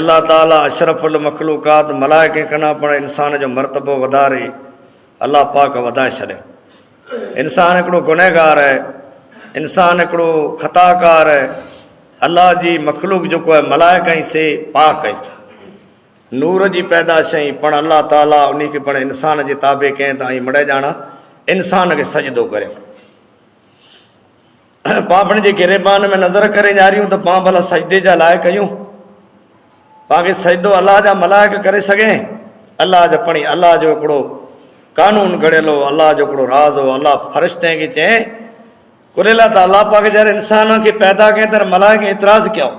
अल्लाह ताला अशरफुल मखलूकात मलाइके कना पण इंसान जो मर्तबो वधारे अल्लाह पाक वधाए छॾे। इंसान हिकिड़ो गुनहगार है, इंसान हिकिड़ो ख़ताकार है। अल्लाह जी मखलूक जेको आहे मलाइका ई से पाक है, नूर जी पैदाश आई, पण अल्लाह ताला उन खे पण इंसान जे ताबे कयईं त मड़े ॼाणा इंसान खे सजदो करे। पाण पण जे गिरेबान में नज़र करे ॼारियूं त पाण भला सजदे जा लाइक़ आहियूं? पाण खे सजदो अल्लाह जा मलाइक करे सघे? अल्लाह जो पणी अल्लाह जो हिकिड़ो कानून घड़ियल हो, अल्लाह जो हिकिड़ो राज़ हो। अल्लाह फ़रिश्ते खे चए कुरेला त अल्लाह पाक जॾहिं इंसान खे पैदा कयईं त मलाइक एतिराज़ कयूं,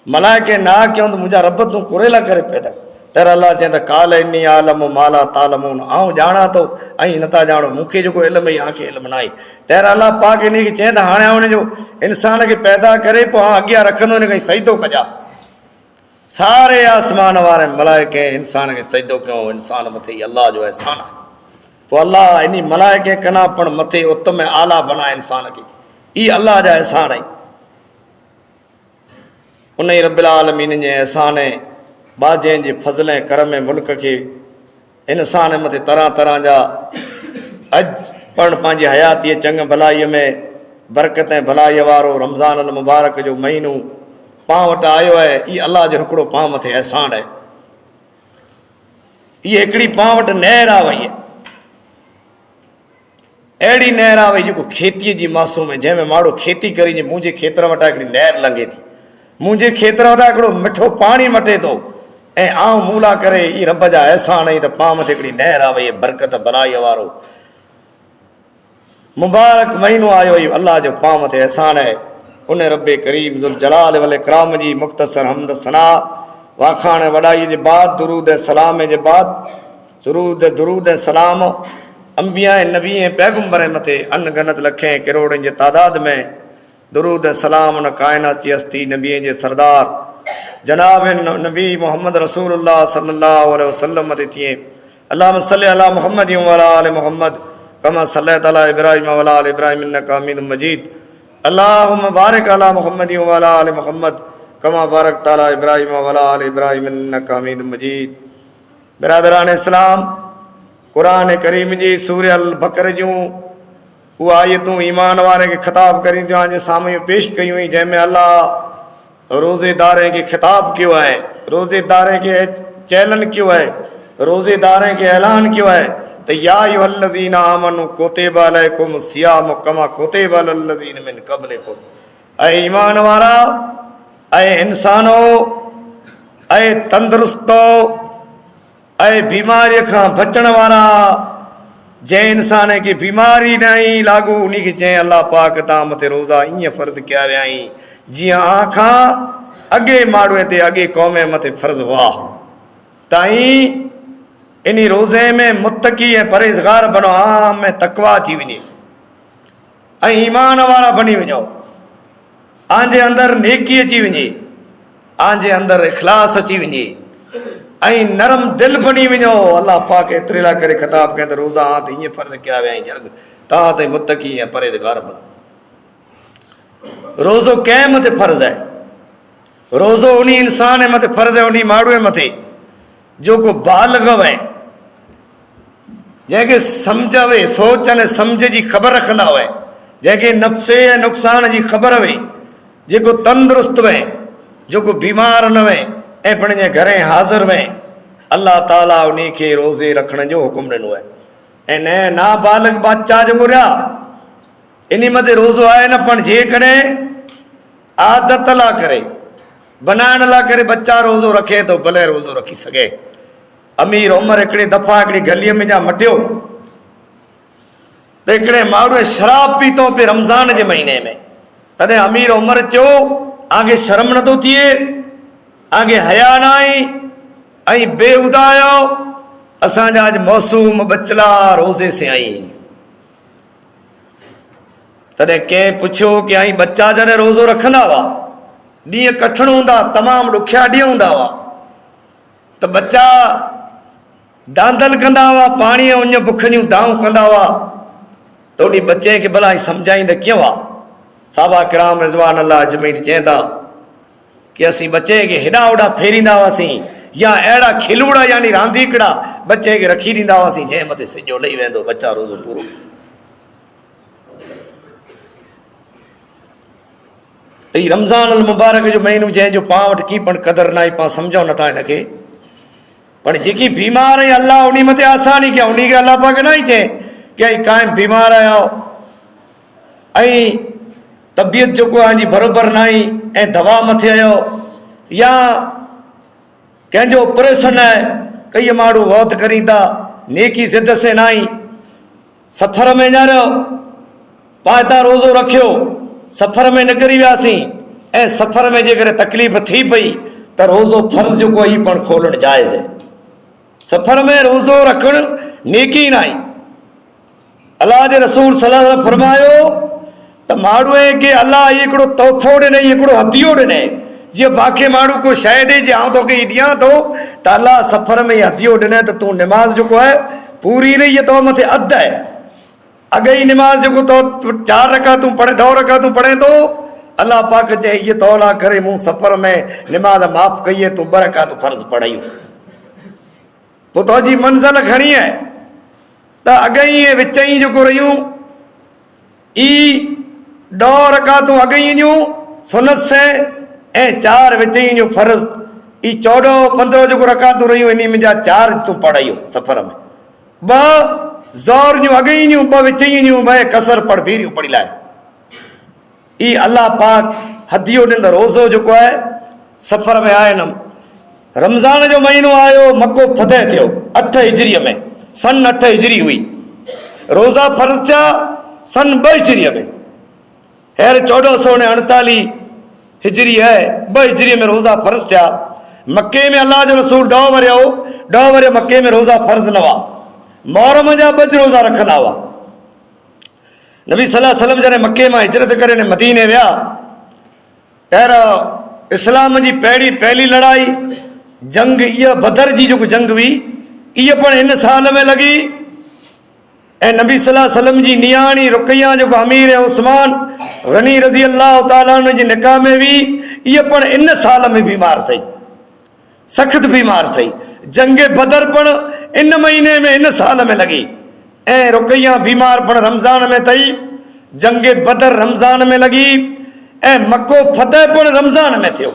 मलाइके ना कयूं त मुंहिंजा रब तूं कुरेला करे पैदा। तर अल्लाह चए त काल इन्नी आलम माला तालमून, आऊं ॼाणा थो ऐं नथा ॼाणो, मूंखे जेको इल्मु आहे आंखे इल्मु न आहे। तर अल्लाह पाक इन खे चए त हाणे हुनजो इंसान खे पैदा करे पोइ अॻियां रखंदो, हिन खे सजदो कजां। सारे आसमान वारे मलाइके इंसान खे सजदो कयूं, इंसान मथे अल्लाह जो अहसान आहे। पोइ अल्लाह इन मलाइके कना पण मथे उत्तम आला बनाए इंसान खे, ई अल्लाह जा अहसान आहिनि। उन ई रब्बिल आलमीन जे अहसान बाजन जे फज़ल ऐं करम मुल्क खे इंसान मथे तरह तरह जा अज पण पंहिंजी हयाती चंग भलाईअ में बरकत ऐं भलाई वारो रमज़ान अल मुबारक जो महीनो पाण वटि आयो आहे। ई अल्लाह जो हिकिड़ो पाण मथे अहसान आहे। इहा हिकिड़ी पाण वटि नहर आ वई आहे, अहिड़ी नहर आ वई जेको खेतीअ जी मासूम आहे, जंहिंमें माण्हू खेती करी। मुंहिंजे खेतर वटां हिकिड़ी नहर लंघे थी, मुंहिंजे खेतर वटां हिकिड़ो मिठो पाणी मटे थो, ऐं आऊं मूला करे ई रब जा अहसान आई त पाण मथे हिकिड़ी नहर आ वई, बरकत भलाई वारो मुबारक महीनो आयो। ई अल्लाह जो पाण मथे अहसान आहे। उन रब्बे करीम ज़ुल जलाल वल इकराम जी मुख़्तसर हमद सना वाखाण वॾाई जे बाद दुरूद सलाम जे बाद दुरूद सलाम अंबिया नबी ऐं पैगंबर मथे अनगनत लखें करोड़नि जे तादाद में दुरूद सलाम उन कायनात जी हस्ती नबीअ जे सरदार जनाब नबी मोहम्मद रसूलुल्लाह सल्लल्लाहु अलैहि वसल्लम मथे थिए। अल्लाहुम्मा सल्लि अला मुहम्मद व अला आलि मुहम्मद कमा सल्लैता अला इब्राहीम व अला आलि इब्राहीम इन्नका हमीदुम मजीद। अल्लाहुम्मा बारिक अला मुहम्मद व अला आलि मुहम्मद कमा बारकता अला इब्राहीम व अला आलि इब्राहीम इन्नका हमीदुम मजीद। बिरादरान इस्लाम, कुरान करीम जी सूरह अल बकर जूं उहा आयतूं ईमान वारे खे ख़िताब करींदियूं आहिनि, जे साम्हूं पेश कयूं, जंहिंमें अल्लाह रोज़ेदारे खे ख़िताब कयो आहे, रोज़ेदारे खे चैलेंज कयो आहे, रोज़ेदारे खे ऐलान कयो आहे त या अय्युहल्लज़ीना आमनू कुतिबा अलैकुम सियामु कमा कुतिबा अलल्लज़ीना मिन क़ब्लिकुम। ऐं ईमान वारा, ऐं इंसानो, ऐं तंदुरुस्तो, ऐं बीमारीअ खां बचण वारा, जंहिं इंसान खे बीमारी न आई लागू, उन खे चई अल्लाह पाक तव्हां मथे रोज़ा ईअं फ़र्ज़ु कया विया आहीं जीअं आखां अॻे माण्हूअ ते अॻे क़ौम मथे फ़र्ज़ु हुआ। ताईं इन रोज़े में मुतक़ी ऐं परहेज़गार बणो, आम में तकवा अची वञे ऐं ईमान वारा बणी वञो, आंजे अंदरि नेकी अची वञे, आंजे अंदरि इख़लास अची वञे ऐं नरम दिलि बणी वञो। अल्लाह पाक एतिरे लाइ करे ख़िताब कयईं त रोज़ा त ईअं फ़र्ज़ु कया विया आहिनि जर्ग तव्हां ते मुतक़ी ऐं परहेज़गार बणो। रोज़ो कंहिं मथे फ़र्ज़ु आहे? रोज़ो उन इंसान मथे फ़र्ज़ु आहे, उन माण्हूअ मथे जेको बालिग़ आहे, जंहिंखे सम्झ वे, सोच अने सम्झ जी ख़बर रखंदा हुए, जंहिंखे नफ़्से ऐं नुक़सान जी ख़बर हुई, जेको तंदुरुस्त हुए, जेको बीमार न हुए ऐं पंहिंजे घरे हाज़िर हुए, अल्लाह ताला उन खे रोज़े रखण जो हुकुम ॾिनो आहे। ऐं न नाबालिग़ बच्चा जेको रहिया इन मथे रोज़ो आहे न, पण जेकॾहिं आदत लाइ करे, बनाइण लाइ करे बच्चा रोज़ो रखे थो, भले रोज़ो रखी सघे। अमीर उमर हिकिड़े दफ़ा हिकिड़ी गलीअ में जा मटियो त हिकिड़े माण्हूअ शराब पीतो पे रमज़ान जे महीने में। तॾहिं अमीर उमर चयो आगे शर्म नथो थिए, आगे हया न आई ऐं बेहुदा आहियो, असांजा अॼु मौसूम बचला रोज़े से आई। तॾहिं कंहिं पुछियो कि आई बच्चा जॾहिं रोज़ो रखंदा हुआ, ॾींहं कठिण हूंदा, तमामु ॾुखिया ॾींहं हूंदा हुआ, त बच्चा दांदल कंदा हुआ, पाणी उन बुख जूं दाऊं कंदा हुआ, त उन बचे खे भला सम्झाईंदा कीअं हुआ? साहबा किराम रिज़वान अल्लाह अजमईन चवंदा कि असीं बच्चे खे हेॾा होॾा फेरींदा हुआसीं या अहिड़ा खिलूड़ा यानी रांदीकड़ा बच्चे खे रखी ॾींदा हुआसीं जंहिं मथे सिजो लही वेंदो बच्चा रोज़ो पूरो। ही रमज़ान अल मुबारक जो महीनो जंहिंजो पाण वटि की पण क़दुरु न आहे, पाण सम्झूं नथा हिनखे। पर जेकी बीमार आहे अलाह उन मथे आसानी कया, उन खे अलाह पाक न ई चए कि काइम बीमार आहियो ऐं तबियत जेको आहे बराबरि न आई ऐं दवा मथे आयो या कंहिंजो ऑपरेशन आहे कई माण्हू वौत करी था नेकी ज़िद से न आई, सफ़र में ञारियो पाए था रोज़ो रखियो, सफ़र में निकिरी वियासीं ऐं सफ़र में जेकर तकलीफ़ थी पई त रोज़ो फर्ज़ जेको आहे पण खोलणु जाइज़ आहे। सफ़र में रोज़ो रखणु नेकी न आहे। अलाह जे रसूल सल्लल्लाहु अलैहि वसल्लम फरमायो त माण्हूअ खे अलाह हिकिड़ो तोहफ़ो ॾिनई, हिकिड़ो हदियो ॾिनई, जीअं बाक़ी माण्हू को शइ ॾे जे आउं तोखे ॾियां थो त अलाह सफ़र में हदियो ॾिनई त तूं निमाज़ जेको आहे पूरी रही तो मथे अधु आहे। अॻई निमाज़ जेको तो 4 रकातूं पढ़े 2 रकातूं पढ़े थो, अलाह पाक चए इहे तौला करे मूं सफ़र में निमाज़ माफ़ कई है, तूं 2 रकातूं फर्ज़ पढ़ायूं। पोइ तुंहिंजी मंज़िल घणी आहे त अॻई ऐं विच ई जेको रहियूं ई 2 रकातूं अॻई जूं सुनत से ऐं 4 विच ई जो फर्ज़, ई 14-15 जेको रकातूं रहियूं इन में जा 4 तूं पढ़ायूं सफ़र में, 2 ज़ोर जूं अॻई जूं, 2 विच ई जूं, 2 कसर पढ़ भीरियूं पढ़ी लाइ। ई अलाह पाक हदियो ॾिनो रोज़ो जेको आहे सफ़र में आहे न। रमज़ान जो महीनो आयो, मको फतह थियो 8 हिजरीअ में, सन 8 हिजरी हुई, रोज़ा फर्ज़ थिया सन 2 हिजरीअ में, हींअर 1448 हिजरी है, 2 हिजरीअ में रोज़ा फर्ज़ थिया। मके में अलाह जो रसूल 2 वरे मके में रोज़ा फर्ज़ न हुआ, मुहर्रम जा 2 रोज़ा रखंदा हुआ। नबी सल्लल्लाहु अलैहि वसल्लम जॾहिं मके मां हिजरत करे मदीने विया, अहिड़ा इस्लाम जी पहली लड़ाई जंग इहा बदर जी जेको जंग हुई इहा पण इन साल में लॻी ऐं नबी सल्लल्लाहु अलैहि वसल्लम जी नियाणी रुकैया जेको अमीर है उस्मान गनी रज़ी अल्लाह ताला अन्हु जे निकाह में हुई, इहा पण इन साल में बीमार थई, सख़्त बीमार थई। जंग बदर पण इन महीने में इन साल में लगी ऐं रुकैया बीमार पण रमज़ान में थई, जंग बदर रमज़ान में लगी ऐं मको फतह पण रमज़ान में थियो।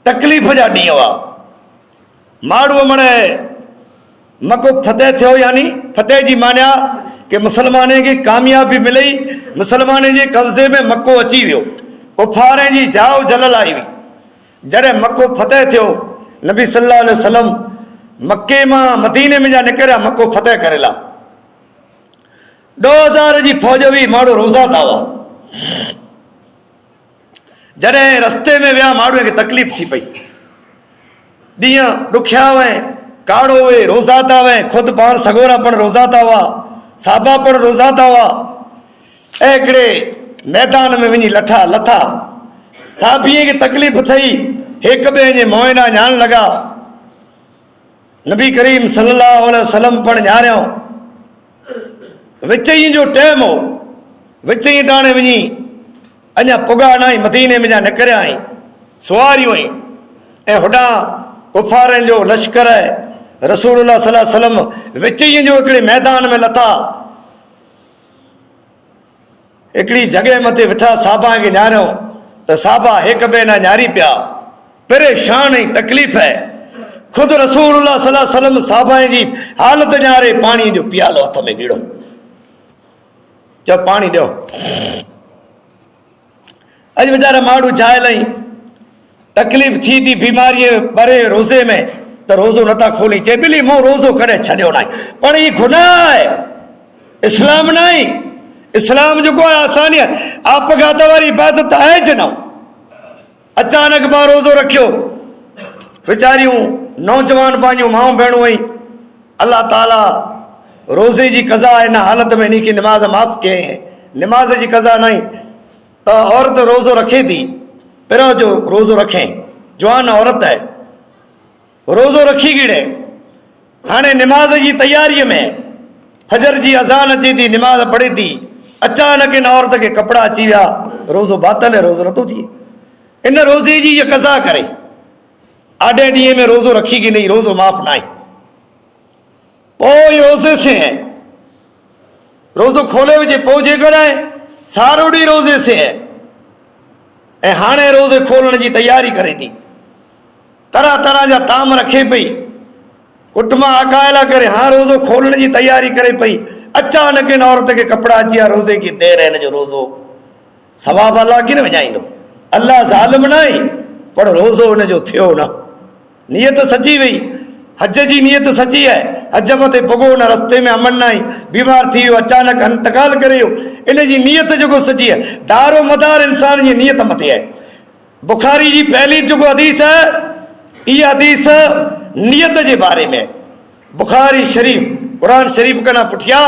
तकलीफ़ जा ॾींहं हुआ, माण्हू मणे मको फतह थियो यानी फतह जी माना कि मुसलमान खे कामयाबी मिली, मुसलमान जे कब्ज़े में मको अची वियो, कुफार जी जाव जलल आई हुई। जॾहिं मको फतह थियो नबी सल्लल्लाहु अलैहि वसल्लम मके मां मदीने में जा निकिरिया, मको फतह करेला 2000 जी फौज हुई, माण्हू रोज़ा था हुआ। जॾहिं रस्ते में विया माण्हूअ खे तकलीफ़ थी पई, ॾींहं ॾुखिया हुए, काड़ो हुए, रोज़ा था हुए, ख़ुदि पाण सगोरा पण रोज़ा था हुआ, साबा पण रोज़ा था हुआ ऐं हिकिड़े मैदान में वञी लथा साबीअ खे तकलीफ़ थई, हिक ॿिए जे मोइना ञाण लॻा। नबी करीम सल्लल्लाहु अलैहि वसल्लम पण ञाणियो, विच ई जो टाइम हो, विच ई टाणे वञी अञा पुॻा न आई, मदीने में जा निकिरिया आई, सुवारियूं आई ऐं होॾां कुफारनि जो लश्कर रसूलुल्लाह सल्लल्लाहु अलैहि वसल्लम विच ई जो हिकिड़े मैदान में लथा, हिकिड़ी जॻह मथे वेठा, साहबा खे ञाणियो त साहबा हिक ॿिए ना ञारी पिया, परेशान ऐं तकलीफ़ है। ख़ुदि रसूलुल्लाह सल्लल्लाहु अलैहि वसल्लम साहबा जी हालत ॼाणे पाणी जो पियालो हथ में गिड़ो, चओ पाणी ॾियो। अॼु वीचारा माण्हू जायल आहिनि, तकलीफ़ थी थी बीमारीअ परे रोज़े में त रोज़ो नथा खोली, चए बिली मूं रोज़ो कॾहिं छॾियो न आहे, पर ही गुनाह आहे, इस्लाम न आहे। इस्लाम जेको आहे आसानी आहे, आपघात वारी इबादत आहे ज न। अचानक मां रोज़ो रखियो, वीचारियूं नौजवान पंहिंजूं माऊं भेणूं आहिनि, अलाह ताला रोज़े जी कज़ा हिन हालत में इनखे निमाज़ माफ़ कयईं, निमाज़ जी कज़ा न आहे त औरत रोज़ो रखे थी, पहिरियों जो रोज़ो रखे, जवान औरत आहे रोज़ो रखी गिड़े, हाणे निमाज़ जी तयारीअ में फजर जी अज़ान अचे थी, निमाज़ पढ़े थी, अचानक इन औरत खे कपिड़ा अची विया, रोज़ो बातल है, रोज़ो नथो थिए। इन रोज़े जी ये कज़ा करे, आधे ॾींहं में रोज़ो रखी कि नहीं, रोज़ो माफ़ ना आहे, पोइ रोज़े से है, रोज़ो खोले विझे पोइ जेकॾहिं सारो ॾींहुं रोज़े से है ऐं हाणे रोज़े खोलण जी तयारी करे थी, तरह तरह जा ताम रखे पई, कुट मां अकायला करे हाँ रोज़ो खोलण जी तयारी करे पई, अचानक इन औरत के कपड़ा अची विया, रोज़े की देर है, इन जो रोज़ो सवाब अल्लाह की न विझाईंदो, अल्लाह ज़ालिम न आहे, पर रोज़ो इन जो थियो न, नियत सची वई, हज जी नियत सची है, हज मथे पुगो न, रस्ते में अमन न आई, बीमार थी वियो, अचानक इंतकाल करे वियो, इन जी नियत जेको सची है, दारो मदार इंसान जी नियत मथे है। बुखारी जी पहली जेको हदीस है, इहा हदीस नियत जे बारे में, बुखारी शरीफ कुरान शरीफ कना पुठिया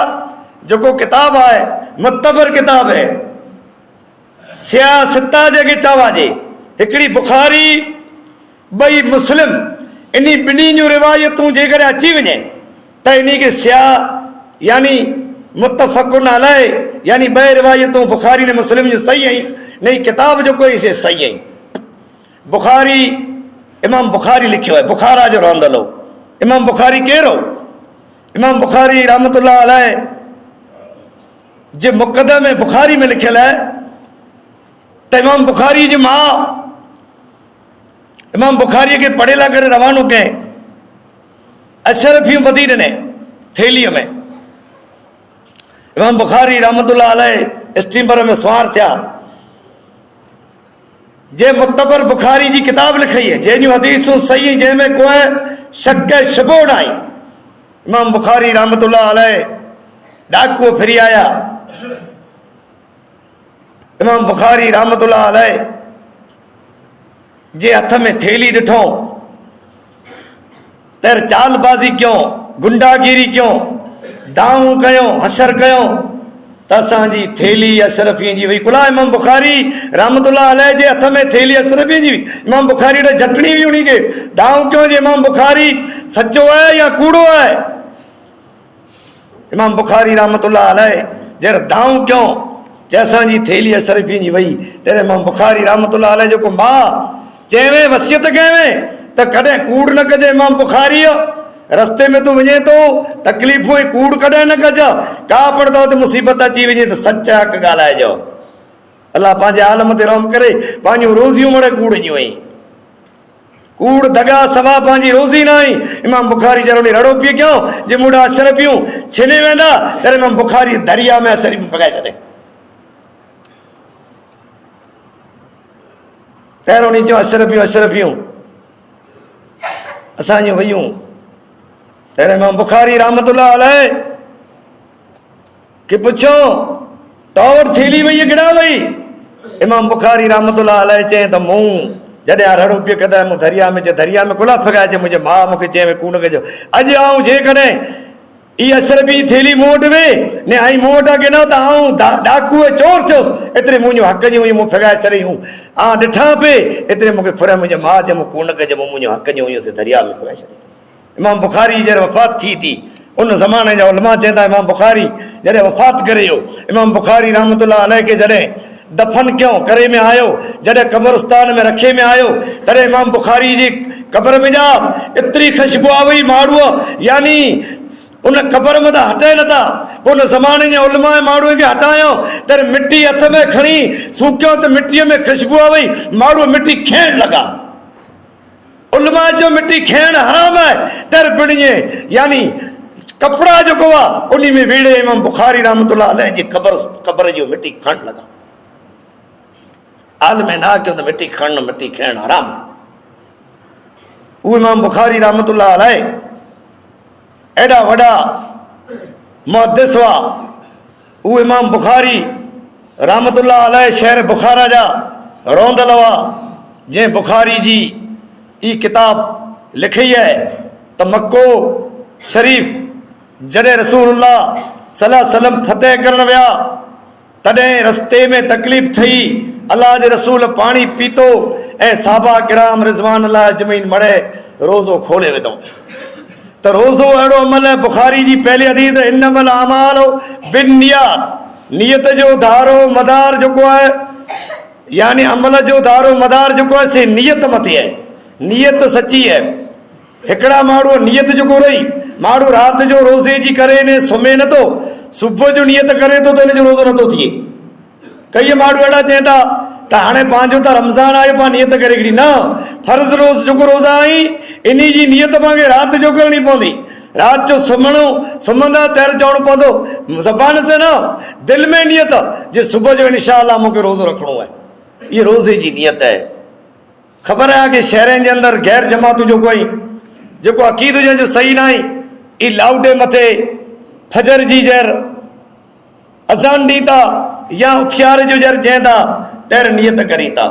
जेको किताब है, मुतबर किताब है, सियासता जेके चवाजे, हिकिड़ी बुखारी ॿई मुस्लिम, इन्ही ॿिन्ही जूं रिवायतूं जेकॾहिं अची वञे त इन्ही खे सिया यानी मुतफ़क़ुन अलैह, यानी ॿ रिवायतूं बुखारी ने मुस्लिम जूं सही आहिनि, नहीं किताब जो कोई से सही आहिनि। बुखारी इमाम बुखारी लिखियो है, बुखारा जो रहंदड़ हो। इमाम बुखारी केरु हो? इमाम बुखारी रहमतुल्लाह अलैह जे मुक़दमे बुखारी में लिखियल है त इमाम बुखारी जी मां इमाम बुखारी के पढ़ेला करे रवानो कई, अशरफियूं ॿधी ॾिने थैलीअ में। इमाम बुखारी रहमतुल्लाह अलैह स्टीमर में सवार थिया, जे मुतबर बुखारी जी किताब लिखी है, जंहिंजूं हदीसूं सही, जंहिंमें कोई शक शुबो न आहे। इमाम बुखारी रहमतुल्लाह अलैह डाकू फिरी आया, इमाम बुखारी रहमतुल्लाह अलैह जे हथ में थैली ॾिठो, तर चालबाज़ी क्यों, गुंडागिरी क्यों, दाऊं कयो, हशर कयो, त असांजी थैली अशरफी जी वई। कुला इमाम बुखारी रहमतुल्लाह अलैह जे हथ में थैली अशरफी जी हुई, इमाम बुखारी ॾे झटणी हुई उन्हीं के, दाऊं क्यों जे इमाम बुखारी सचो है या कूड़ो है। इमाम बुखारी रहमतुल्लाह अलैह जर दाऊं क्यों जे असांजी थैली अशरफी जी वई, तेरे इमाम बुखारी रहमतुल्लाह अलैह जेको मां चवे वसियत कयवें त कॾहिं कूड़ न कजे। इमाम बुखारी रस्ते में तू वञे तो तकलीफ़ूं ऐं कूड़ कॾहिं न कजा, का पड़दो ते मुसीबत अची वञे त सच हक़ ॻाल्हाइजो। अल्लाह पंहिंजे आलम ते रहम करे, पंहिंजूं रोज़ियूं मड़े कूड़ जूं आहिनि, कूड़ दगा सवा पंहिंजी रोज़ी न आई। इमाम बुखारी जरो रड़ो पी कयो जे मुड़ा अशरफियूं छिने वेंदा, त इमाम बुखारी दरिया में अशरफियूं पकाए छॾे। पहिरों नी चयो अशरफियूं अशरफियूं असांजूं वयूं, तेरे इमाम बुखारी रहमतुल्लाह अलैह के पुछो तौर थैली वई केड़ा वई? इमाम बुखारी रहमतुल्लाह अलैह चए त मूं जॾहिं रड़ो पियो कदां मूं दरिया में, जे दरिया में कुला फगाए, मुंहिंजे माउ मूंखे चए कूड़ कजो। अॼु आऊं जेकॾहिं इहा अशरफी थैली मूं वटि वे ने आई मूं वटां के न त आऊं डाकू चोर थियोसि, एतिरे मुंहिंजूं हक़ जूं हुयूं, मूं फगाए छॾी हूं, ॾिठा पे एतिरे मूंखे फुर, मुंहिंजे माउ चयो मूं कूड़ न कजे, मूं मुंहिंजूं हक़ जूं हुयूं दरिया में फगाए छॾी। इमाम बुखारी जॾहिं वफ़ात थी उन ज़माने जा उलमा चवनि था इमाम बुखारी जॾहिं वफ़ात करे वियो, इमाम बुखारी रहमतुल्लाह अलैह के जॾहिं दफ़न क्यों करे में आयो, जॾहिं कब्रस्तान में रखे में आयो, तॾहिं इमाम बुखारी जी कब्र में जा एतिरी ख़ुशबू आ वई माण्हूअ, यानी उन कब्र में त हटाए नथा। उन ज़माने जे उलमा माण्हूअ खे हटायो त मिटी हथ में खणी सूकियो त मिटीअ में ख़ुशबू आ वई, माण्हू मिटी खेण लॻा। उलमा जो मिट्टी खेण हराम है, तर पिणिए यानी कपड़ा जो कोवा उन्हीं में वीड़े इमाम बुखारी रहमतुल्लाह अलैह जी कब्र जो मिट्टी खण लगा। आल में ना क्यों तो मिट्टी खेण हराम। वो इमाम बुखारी रहमतुल्लाह अलैह एडा वड़ा मुहद्दिस हुआ। वो इमाम बुखारी रहमतुल्लाह अलैह शहर बुखारा जा रोंदल हुआ, जे बुखारी जी ई किताब लिखी है तो मक्को शरीफ जॾहिं रसूलुल्लाह सल्लल्लाहु अलैहि वसल्लम फतेह करण विया तॾहिं रस्ते में तकलीफ़ थी, अल्लाह जे रसूल पानी पीतो ऐं साहबा किराम रिज़वान अल्लाह अजमईन मड़े रोज़ो खोले विधो। त रोज़ो अहिड़ो अमल है, बुखारी जी पहली हदीस इन्नमल अमाल बिन्नियात, नियत जो धारो मदार जेको आहे यानी अमल जो दारो मदार जो है से नियत मथे है, नियत सची है। हिकड़ा माण्हू नियत जो रही, माण्हू रात जो रोज़े जी करे ने सुम्हे नथो, सुबुह जो नियत करे तो इन जो रोज़ो नथो थिए। कई माण्हू अहिड़ा चवनि था त हाणे पंहिंजो त रमज़ान आयो पाण नियत करे हिकिड़ी, न फर्ज़ रोज़ जेको रोज़ा आई इन जी नियत पाण रात जो करणी पवंदी। रात जो सुम्हंदा तैर चवणो पवंदो ज़बान से न, दिल में नियत जे सुबुह जो इंशाअल्लाह मूंखे रोज़ो रखणो आहे। ये रोज़े जी नियत है। ख़बर है कि शहरनि जे अंदरि गैर जमातूं जेको आई जेको अक़ीदो जंहिंजो सही न आहे, ई लाउडे मथे फजर जी जर अज़ान ॾी था या उथियारे जो जर चवनि था तैर नियत करी था।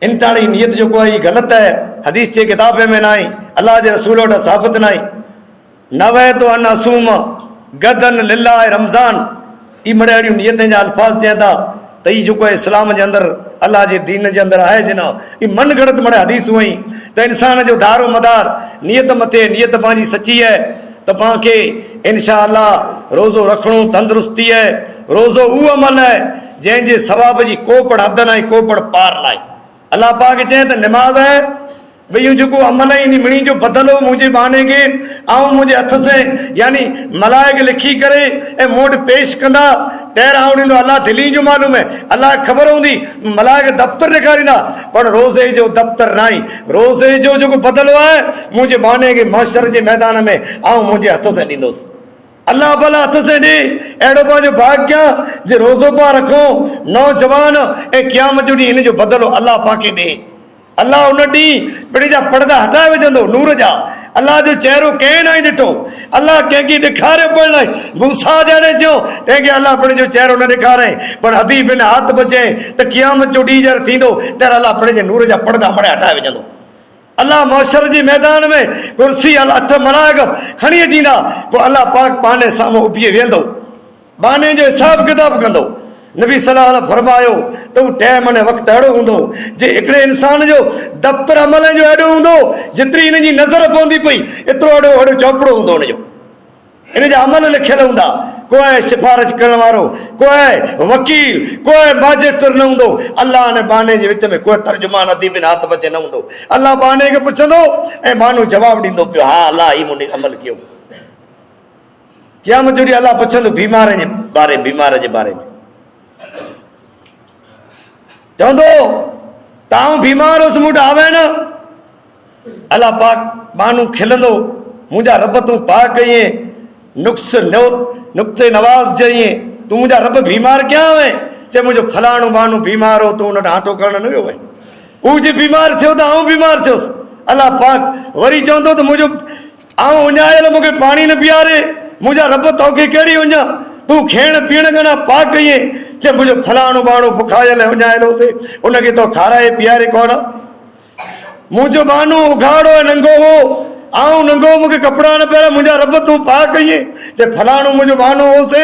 इन ताणी नियत जेको आहे ग़लति है, हदीस जे किताब में न आहे, अल्लाह जे रसूल वटि साबित न आहे। नवे तो अन असूम गदन लिल्लाह रमज़ान, ई मड़े अहिड़ियूं नियतनि जा अल्फाज़ चवनि था त ई जेको आहे इस्लाम जे अंदरि अल्लाह जे दीन जे अंदरि आहे जिन ई मन घड़त मड़े हदीसूं आहिनि त इंसान जो दारो मदार नियत मथे, नियत पंहिंजी सची है त पाण खे इंशाअल्लाह रोज़ो रखणो तंदुरुस्ती है। रोज़ो उहो अमल है जंहिंजे सवाब जी कोपड़ हद न आहे, कोपड़ पार न आहे। अल्लाह पाक चए त निमाज़ है भई इहो जेको अमल आहे इन मिणी जो बदिलो मुंहिंजे बहाने खे ऐं मुंहिंजे हथ से यानी मलाइक लिखी करे ऐं मूं वटि पेश कंदा तैर आउं ॾींदो। अल्लाह दिली जो मालूम है, अल्लाह ख़बर हूंदी मलाइक दफ़्तर ॾेखारींदा, पर रोज़े जो दफ़्तर न आहे। रोज़े जो जेको बदिलो आहे मुंहिंजे बहाने खे महशर जे मैदान में ऐं मुंहिंजे हथ से ॾींदुसि। अल्लाह भला हथ से ॾे, अहिड़ो पंहिंजो भाग्य जे रोज़ो पिया रखो नौजवान ऐं क़यामत जो ॾींहुं हिन जो बदिलो अल्लाह पाके ॾे। अल्लाह उन ॾींहुं पिड़ी जा पर्दा हटाए विझंदो नूर जा। अल्लाह जो चेहरो कंहिं न ॾिठो, अल्लाह कंहिंखे ॾेखारियो पिण न, मूसा ॼाणे थियो तंहिंखे अल्लाह पिण जो चेहरो न ॾेखारे, पर हबीब बिन हथ बचे त क़यामत जो ॾींहुं जर थींदो त अल्लाह पिण जे नूर जा पर्दा मड़े हटाए विझंदो। अल्लाह मौशर जे मैदान में कुर्सी अल्लाह हथ मलाइक खणी अचींदा, पोइ अल्लाह पाक बाने साम्हूं उभी वेहंदो, बाने जो हिसाब किताब कंदो। नबी सल्लल्लाहु अलैहि वसल्लम फरमायो त उहो टाइम अने वक़्तु अहिड़ो हूंदो जे हिकिड़े इंसान जो दफ़्तर अमल जो एॾो हूंदो जेतिरी हिन जी नज़र पवंदी पई एतिरो एॾो चौपड़ो हूंदो हुनजो, हिन जा अमल लिखियल हूंदा। को आहे सिफारिश करण वारो, को आहे वकील, को आहे माजिस्टर न हूंदो। अल्लाह ने बाने जे विच में कोई तर्जुमान अदीब न हथ बचे न हूंदो। अल्लाह बाने खे पुछंदो ऐं बानो जवाबु ॾींदो पियो, हा अल्लाह ही मूं अमल कयो। क़यामत जो ॾींहुं अल्लाह पुछंदो बीमार जे बारे में चवंदो तव्हां बीमार हुउसि मूं वटि आवे न। अल्लाह पाक बानू खिलंदो, मुंहिंजा रब तूं पाक कईं, नुक्से नवाज़ चईं, तूं मुंहिंजा रब बीमार कियां आवे? चए मुंहिंजो फलाणो बानू बीमार हो, तूं हुन वटि आंटो करण न वियो वई, हू जे बीमार थियो त आऊं बीमार थियुसि। अल्लाह पाक वरी चवंदो त मुंहिंजो आऊं उञायल मूंखे पाणी न पीआरे, मुंहिंजा रब तोखे कहिड़ी उञा, तूं खेण पीअण खां पाक कईं। चए मुंहिंजो फलाणो बाणो बुखायल ऐं उञायल होसि, उनखे तो खाराए पीआरे कोन। मुंहिंजो बानू उघाड़ो ऐं नंगो हो, आऊं नंगो, मूंखे कपिड़ा न पहिरिया, मुंहिंजा रब तूं पाक कईं। चए फलाणो मुंहिंजो बानू होसि।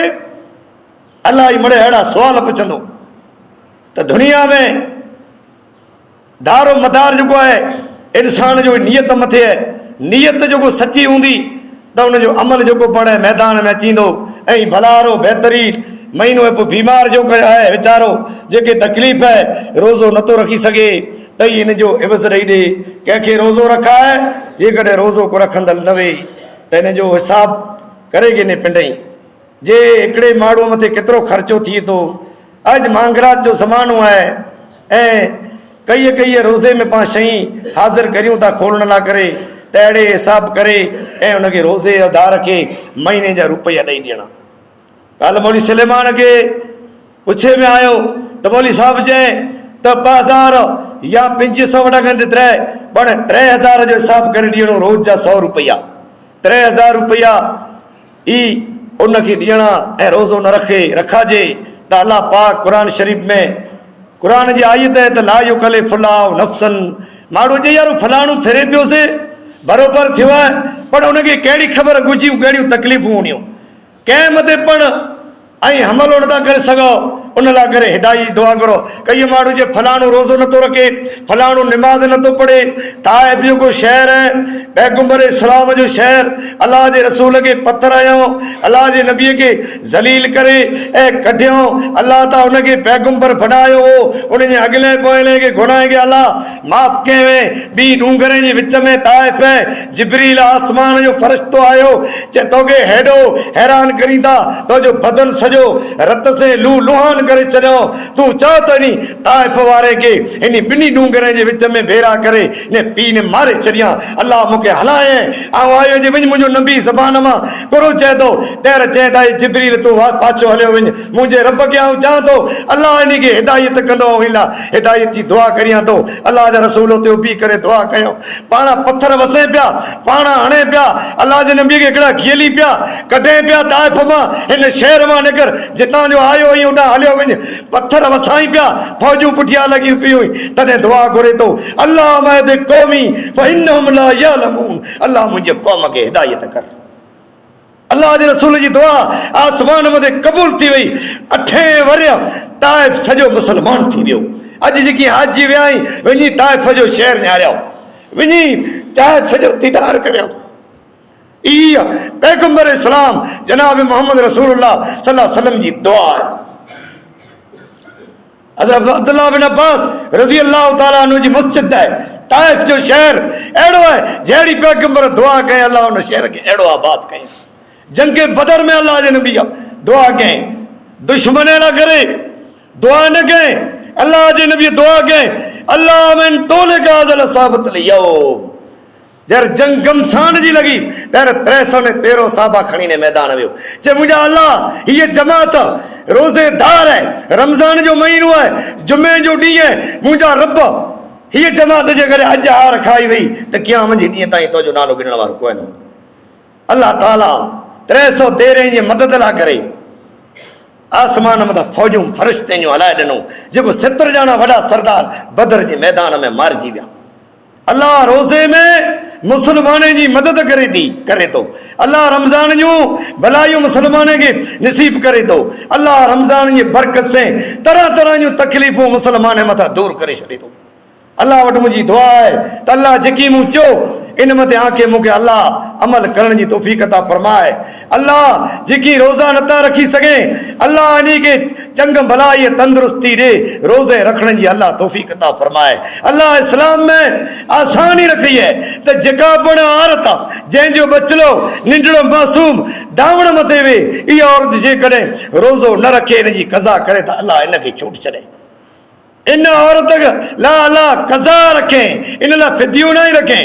अल्लाह ई मड़े अहिड़ा सुवाल पुछंदो त दुनिया में दारो मदार जेको आहे इंसान जो नियत मथे आहे। नियत जेको सची हूंदी त उनजो अमल जेको पाण मैदान में अचींदो ऐं भलारो बहितरीन महीनो पोइ बीमार जो आहे वीचारो जेके तकलीफ़ आहे रोज़ो नथो रखी सघे त ई हिन जो इवज़ ॾेई ॾे। कंहिंखे रोज़ो रखाए, जेकॾहिं रोज़ो को रखंदड़ न वेही त हिन जो हिसाब करे गिने पिंडई जे हिकिड़े माण्हूअ मथे केतिरो ख़र्चो थिए थो। अॼु मांगरात जो ज़मानो आहे ऐं कई रोज़े में पाण शयूं हाज़िर करियूं था खोलण लाइ करे, त अहिड़े हिसाब करे ऐं हुनखे रोज़े अदार खे महीने जा रुपया ॾेई ॾियणा। काल्ह मौली सुलेमान खे पुछे में आयो त मौली साहिबु चए त 2000 या 2500 वॾा खंड पण 3000 जो हिसाब करे ॾियणो, रोज़ जा 100 रुपया, 3000 रुपया ई उनखे ॾियणा ऐं रोज़ो न रखाजे। त अल्लाह पाक क़ुर शरीफ़ में क़ुर जी आयत है त ला युकल्लिफुल्लाहु नफ़्सन, माण्हू चई यार फलाणो फिरे पियोसीं बरोबरि थियो आहे, पर उनखे कहिड़ी ख़बर गुझियूं कहिड़ियूं तकलीफ़ूं हूंदियूं कंहिं मथे पण ऐं हमलो नथा करे सघो, उन लाइ करे हिदायत जी दुआ करो। कई माण्हू जे फलाणो रोज़ो नथो रखे, फलाणो निमाज़ नथो पढ़े। ताइफ जेको शहर है पैगंबर इस्लाम जो शहर, अल्लाह जे रसूल खे पत्थर आयो, अल्लाह जे नबीअ खे ज़लील करे ऐं कढियो। अल्लाह ताला उनखे पैगंबर बनायो हो, उनजे अॻिले पोइले खे गुनाह खे अल्लाह माफ़ कयो। ॿी डूंगरनि जे विच में ताइफ है, जिब्रील आसमान जो फरिश्तो आयो, चे तोखे हेॾो हैरान करींदा, तुंहिंजो बदन सॼो रत से लू लुहान करे छॾियो। तूं चओ त इन ताइफ वारे खे इन ॿिन्ही डूंगरनि जे विच में भेरा करे इन पीउ ने मारे छॾियां। अल्लाह मूंखे हलाए ऐं आयो जे वञ मुंहिंजो नबी ज़बान मां कुरो चए थो, तेर चए था जिब्रील तूं पाछो हलियो वञ मुंहिंजे रब खे आऊं चवां थो अल्लाह इन खे हिदायत कंदो ऐं हिदायत जी दुआ करियां थो। अल्लाह जा रसूल उते उभी करे दुआ कयो, पाण पत्थर वसे पिया, पाण हणे पिया, अल्लाह जे नबी खे हिकिड़ा घेली पिया, कढे पिया ताइफ मां, हिन शहर मां निकर जितां जो आयो आई होॾां हलियो वञ, पत्थर वसाई पिया, फौजूं पुठियां लॻी पियूं। तॾहिं दुआ घुरे थो, अल्लाह महद क़ौमी फइन्नहुम ला यअलमून, अल्लाह मुंहिंजे क़ौम खे हिदायत कर। अल्लाह जे रसूल जी दुआ आसमान मथे क़बूल थी वई। 8 वर ताइफ सॼो मुसलमान थी वियो। अॼु जेकी हाजी विया आहीं, वञी ताइफ जो शहर न्यारियो, वञी ताइफ जो दीदार करियो। इहा पैगंबर इस्लाम जनाब मोहम्मद रसूलुल्लाह सल्लल्लाहु अलैहि वसल्लम जी दुआ है। हज़रत अब्दुल्लाह बिन अब्बास रज़ी अल्लाह ताला अन्हु जी मस्जिद है, ताइफ जो शहर अहिड़ो है जहिड़ी पैगंबर दुआ कई अल्लाह उन शहर खे अहिड़ो आबाद कई। जंग बदर में अल्लाह जे नबी दुआ कई, दुश्मन लाइ करे दुआ न कई, अल्लाह जे नबी दुआ कई, अल्लाह में तोले का अज़ल साबित लियो। जर जंग गमसान जी लगी तर 313 साहबा खणी ने मैदान वियो, चे मुंहिंजा अल्लाह ये जमात रोजेदार है, रमज़ान जो महीनो है, जुमे जो ॾींहुं है, मुंहिंजा रब हीअ जमात जे करे अॼु हार खाई वई त क़यामत जे ॾींहं ताईं तुंहिंजो नालो गिणण वारो कोई न हूंदो। अल्लाह ताला 313 जी मदद लाइ करे आसमान मथां फौजूं फरिश्ते जूं हलाए ॾिनो, जेको 70 ॼणा वॾा सरदार बदर जे मैदान में मारिजी विया। अल्लाह रोज़े में मुसलमाननि जी मदद करे थो। अल्लाह रमज़ान जूं भलायूं मुसलमान खे नसीब करे थो। अल्लाह रमज़ान जी बरकत से तरह तरह जूं तकलीफ़ूं मुसलमान मथां दूर करे छॾे थो। अल्लाह वटि मुंहिंजी दुआ आहे त अल्लाह जेकी मूं चयो इन मथे आंखे मूंखे अल्लाह अमल करण जी तौफ़ीक़ अता फरमाए। अल्लाह जेकी रोज़ा नथा रखी सघे, अल्लाह इन खे चंग भलाई तंदुरुस्ती ॾे, रोज़े रखण जी अल्लाह तौफ़ीक़ अता फरमाए। अल्लाह इस्लाम में आसानी रखी है त जेका पण औरत जंहिंजो बचलो नंढड़ो मासूम दावण मथे वे, इहा औरत जेकॾहिं रोज़ो न रखे इन जी कज़ा करे त अल्लाह इन खे छूट छॾे। इन औरत ला अल्लाह कज़ा रखे, इन लाइ फिदियूं न रखे,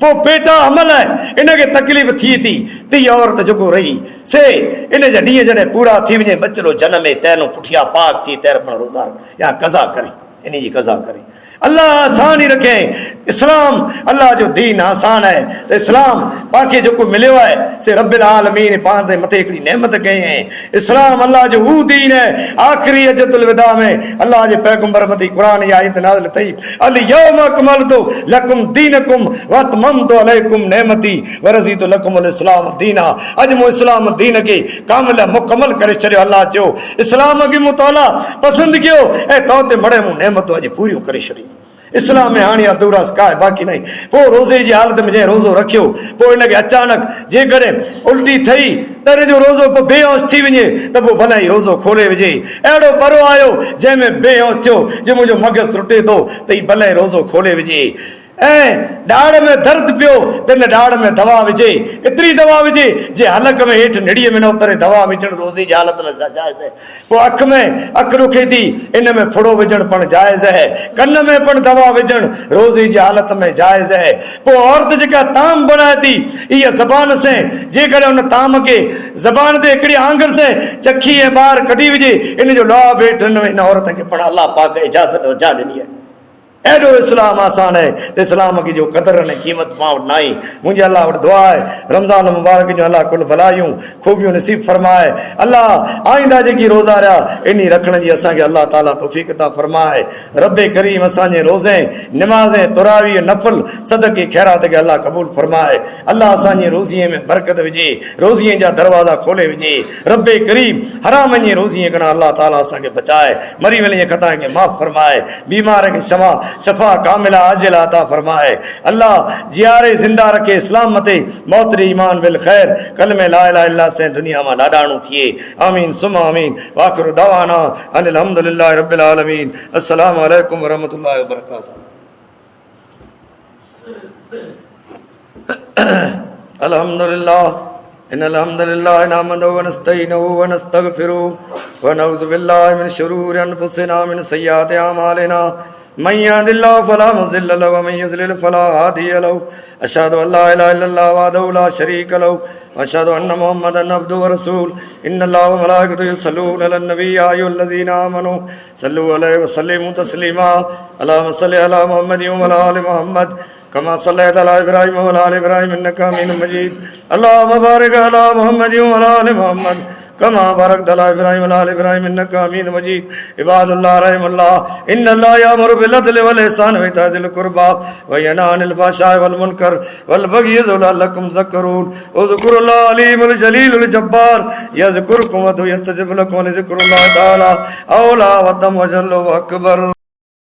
पोइ पेटा हमल है, इनखे तकलीफ़ थिए थी त इहा औरत जेको रही से इन जा ॾींहं जॾहिं पूरा थी वञे, बचलो जनमे तैनो पुठियां पाक थी तैर पण रोज़ा या कज़ा करे, इन जी कज़ा करे। अल्लाह आसान ही रखे। इस्लाम अल्लाह जो दीन आसान है, तो इस्लाम पाके जेको मिलियो है से रब्बिल आलमीन पाण ते मथे हिकिड़ी नेमत कई है। इस्लाम अल्लाह जो हू दीन है, आख़िरी हजतुल विदा में अल्लाह जे पैगंबर मथे क़ुरान जी आयत नाज़िल थई, अल यौम अकमलतु लकुम दीनकुम व अतममतु अलैकुम नेमती व रज़ीतु लकुमुल इस्लाम दीना। अॼु मूं इस्लाम दीन खे कामिल मुकमल करे छॾियो। अल्लाह चयो इस्लाम खे मूं तौला पसंदि कयो ऐं तो ते मड़े मूं नेमतूं अॼु पूरियूं करे छॾियूं। इस्लाम में हाणे अधूरा का है बाक़ी नहीं। पोइ रोज़े जी हालत में जंहिं रोज़ो रखियो, पोइ इनखे अचानक जेकॾहिं उल्टी थई त इन जो रोज़ो पोइ बेहोश थी वञे त पोइ भले ई रोज़ो खोले विझे। अहिड़ो परो आयो जंहिंमें बेहोश थियो, जे मुंहिंजो मग़ज़ टुटे थो त ई भले ई रोज़ो खोले विझे। ऐं ॾाड़ में दर्द पियो त इन ॾाड़ में दवा विझे, एतिरी दवा विझे जे हलक में हेठि निड़ीअ में न उतरे, दवा विझणु रोज़े जी हालत में जाइज़ है। पोइ अख में अखि ॾुखे थी, इन में फुड़ो विझणु पण जाइज़ है। कन में पण दवा विझणु रोज़े जी हालत में जाइज़ है। पोइ औरत जेका ताम बनाए थी, इहा ज़बान से जेकॾहिं उन ताम खे ज़बान ते हिकिड़ी आंगर से चखी ऐं ॿाहिरि कढी विझे, इन जो लाभ हेठि इन औरत खे पण अलाह पाक इजाज़त वजा ॾिनी आहे। एडो इस्लाम आसान है तो इस्लाम की जो कदर ने कीमत पाव नाई मुझे अल्लाह वट दुआ है रमजान मुबारक जो अल्लाह कुल भलायूं खूबियूं नसीब फरमाए अल्लाह आइंदा जेकी रोज़ा रहा इन्हीं रखण जी असांखे अल्लाह ताला तौफीक अता फरमाए रब्बे करीम असांजे रोज़े नमाज़े तुरावी नफल सदके खैरात के अल्लाह कबूल फरमाए अल्लाह असांजे रोज़ीअ में बरकत विझे रोज़ीअ जा दरवाज़ा खोले विझे रब्बे करीम हराम जी रोज़ीअ कणा अल्लाह ताला असांखे बचाए मरी वञे खता के माफ़ फरमाए बीमार के शफा कामिला आजिला अता फरमाए अल्लाह जियारे जिंदा रखे इस्लाम मते मौत रे ईमान बिल खैर कलमे ला इलाहा इल्ला से दुनिया में लाडाणू थिए आमीन सुम आमीन वाखिर दवाना अनिल हम्दुलिल्लाहि रब्बिल आलमीन अस्सलामु अलैकुम व रहमतुल्लाहि व बरकातहू अल्हम्दुलिल्लाह इन्नल हम्दुलिल्लाह नहमदुहु व नस्तईनुहु व नस्तगफिरुहु व नऊज़ु बिल्लाहि मिन शुरूरि अनफुसिना मिन सय्यिआति अमालिना मन यहदिल्लाहु फला मुज़िल्ल लहु व मन युज़लिल फला हादिय लहु अशहदु अल्ला इलाहा इल्लल्लाह वहदहु ला शरीक लहु व अशहदु अन्न मुहम्मदन अब्दुहु व रसूलुहु इन्नल्लाहा व मलाइकतहु युसल्लूना अलन नबी या अय्युहल्लज़ीना आमनू सल्लु अलैहि व सल्लिमू तस्लीमा अल्लाहुम्मा सल्लि अला मुहम्मदिन व अला आलि मुहम्मद कमा सल्लैता अला इब्राहीम व अला आलि इब्राहीम इन्नका हमीदुम मजीद अल्लाहुम्मा बारिक अला मुहम्मदिन व अला आलि मुहम्मद कमा बारकत अला इब्राहीम व अला आलि इब्राहीम इन्नका हमीदुम मजीद इबादुल्लाह रहमुल्लाह इन्नल्लाह यामुरु बिल अदलि वल इहसानि व इताइ ज़िल क़ुर्बा व यनहा अनिल फ़हशाइ वल मुनकर वल बग़यि लअल्लकुम तज़क्करून उज़्कुरुल्लाह अलीमुल जलीलुल जब्बार यज़्कुरुकुम व यस्तजिब लकुम व लिज़िक्रुल्लाहि तआला औला व तम व जल्लु व अकबर।